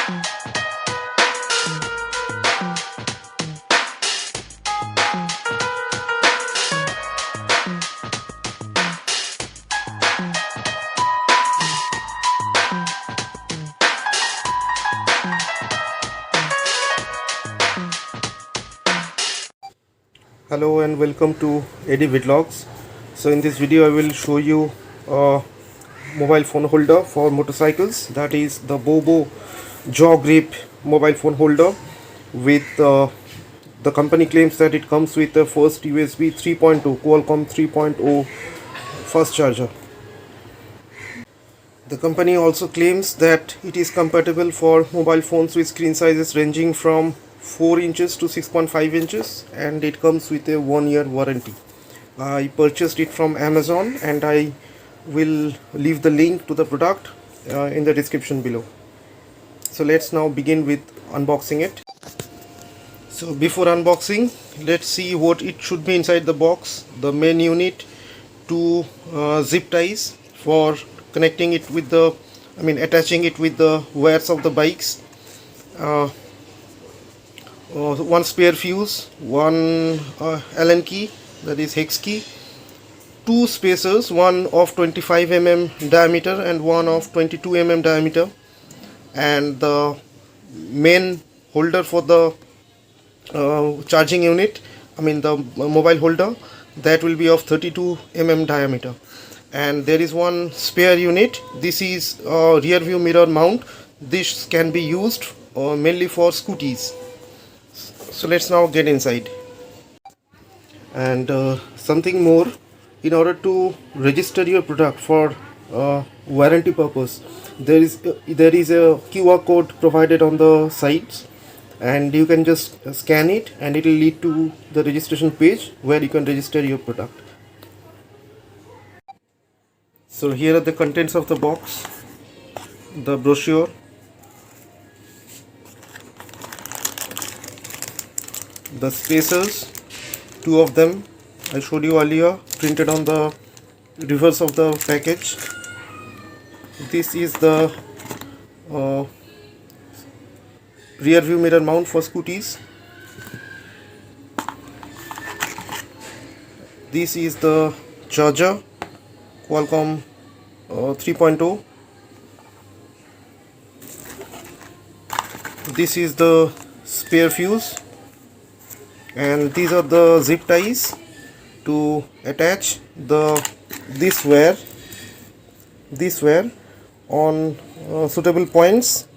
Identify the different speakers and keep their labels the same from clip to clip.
Speaker 1: Hello and welcome to Eddie Vlogs. So in this video I will show you a mobile phone holder for motorcycles, that is the Bobo jaw grip mobile phone holder with the company claims that it comes with the first USB 3.2 Qualcomm 3.0 fast charger. The company also claims that it is compatible for mobile phones with screen sizes ranging from 4 inches to 6.5 inches, and it comes with a 1-year warranty. I purchased it from Amazon and I will leave the link to the product in the description below. So let's now begin with unboxing it. So before unboxing, let's see what it should be inside the box. The main unit, two zip ties for connecting it with the, attaching it with the wires of the bikes. One spare fuse, one Allen key, that is hex key, two spacers, one of 25 mm diameter and one of 22 mm diameter, and the main holder for the charging unit, the mobile holder, that will be of 32 mm diameter. And there is one spare unit. This is a rear view mirror mount. This can be used mainly for scooties. So let's now get inside. And something more, in order to register your product for warranty purpose, there is a QR code provided on the sides, and you can just scan it and it will lead to the registration page where you can register your product. So here are the contents of the box: the brochure, the spacers, two of them I showed you earlier, printed on the reverse of the package. This is the rear view mirror mount for scooties. This is the charger, Qualcomm 3.0. This is the spare fuse, and these are the zip ties to attach this wire on suitable points.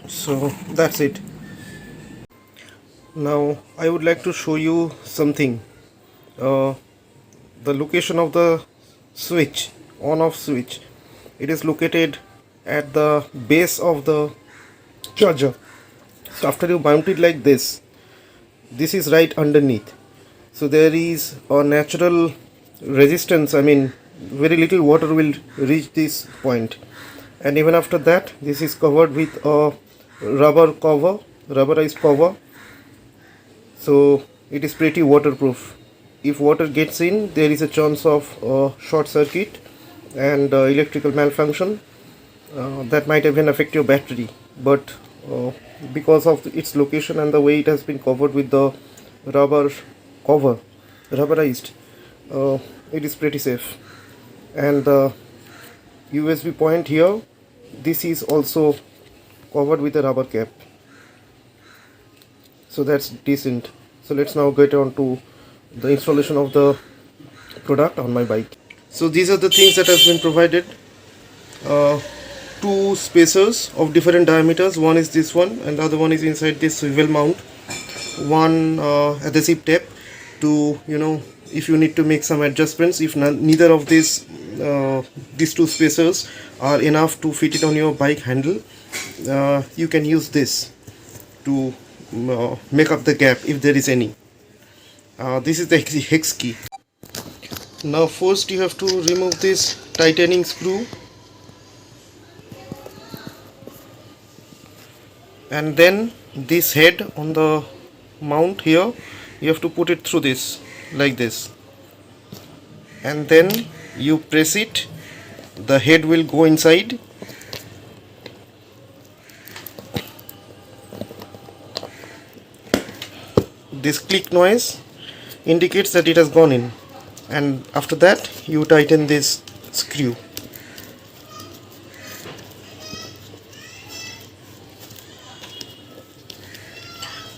Speaker 1: So that's it. Now I would like to show you something. The location of the switch, on off switch, it is located at the base of the charger. So after you mount it like this is right underneath. So there is a natural resistance, very little water will reach this point. And even after that, this is covered with a rubberized cover. So it is pretty waterproof. If water gets in, there is a chance of short circuit and electrical malfunction that might even affect your battery. But because of its location and the way it has been covered with the rubberized, it is pretty safe. And the USB point here, this is also covered with a rubber cap, so that's decent. So let's now get on to the installation of the product on my bike. So these are the things that has been provided. Two spacers of different diameters. One is this one and the other one is inside this swivel mount. One adhesive tape to, if you need to make some adjustments, if neither of these two spacers are enough to fit it on your bike handle, you can use this to make up the gap if there is any. This is the hex key. Now first you have to remove this tightening screw, and then this head on the mount here, you have to put it through this like this, and then you press it, the head will go inside, this click noise indicates that it has gone in, and after that you tighten this screw.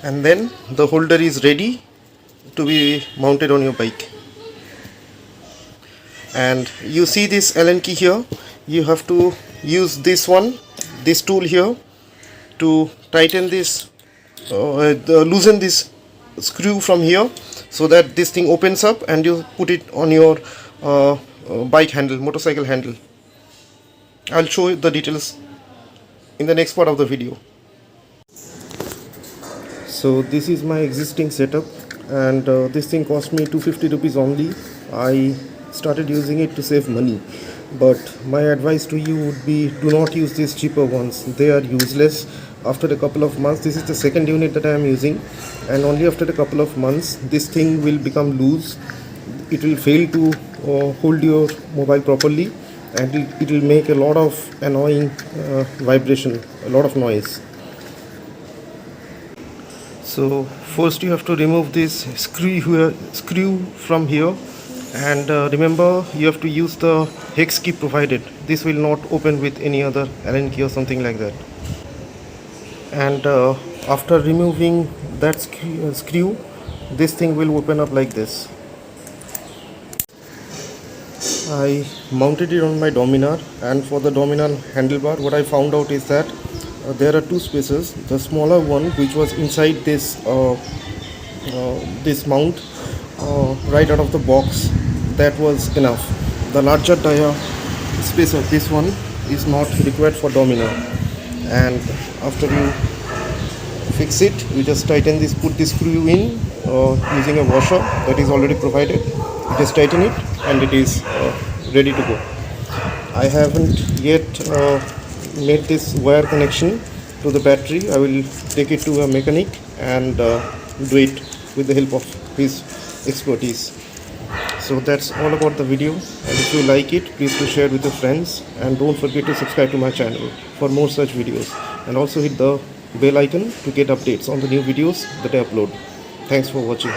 Speaker 1: And then the holder is ready to be mounted on your bike. And you see this Allen key here, you have to use this tool here to tighten this, loosen this screw from here, so that this thing opens up and you put it on your bike handle, motorcycle handle. I'll show you the details in the next part of the video. So this is my existing setup, and this thing cost me 250 rupees only. I started using it to save money, but my advice to you would be, do not use these cheaper ones. They are useless. After a couple of months, this is the second unit that I am using, and only after a couple of months this thing will become loose. It will fail to hold your mobile properly, and it will make a lot of annoying vibration, a lot of noise. So first you have to remove this screw from here, and remember, you have to use the hex key provided. This will not open with any other Allen key or something like that. And after removing that screw, this thing will open up like this. I mounted it on my dominar, and for the dominar handlebar, what I found out is that there are two spaces. The smaller one, which was inside this this mount, right out of the box, that was enough. The larger tire spacer, this one, is not required for dominar. And after you fix it, you just tighten this, put this screw in using a washer that is already provided. You just tighten it and it is ready to go. I haven't yet made this wire connection to the battery. I will take it to a mechanic and do it with the help of his expertise. So that's all about the video, and if you like it, please do share with your friends, and don't forget to subscribe to my channel for more such videos, and also hit the bell icon to get updates on the new videos that I upload. Thanks for watching.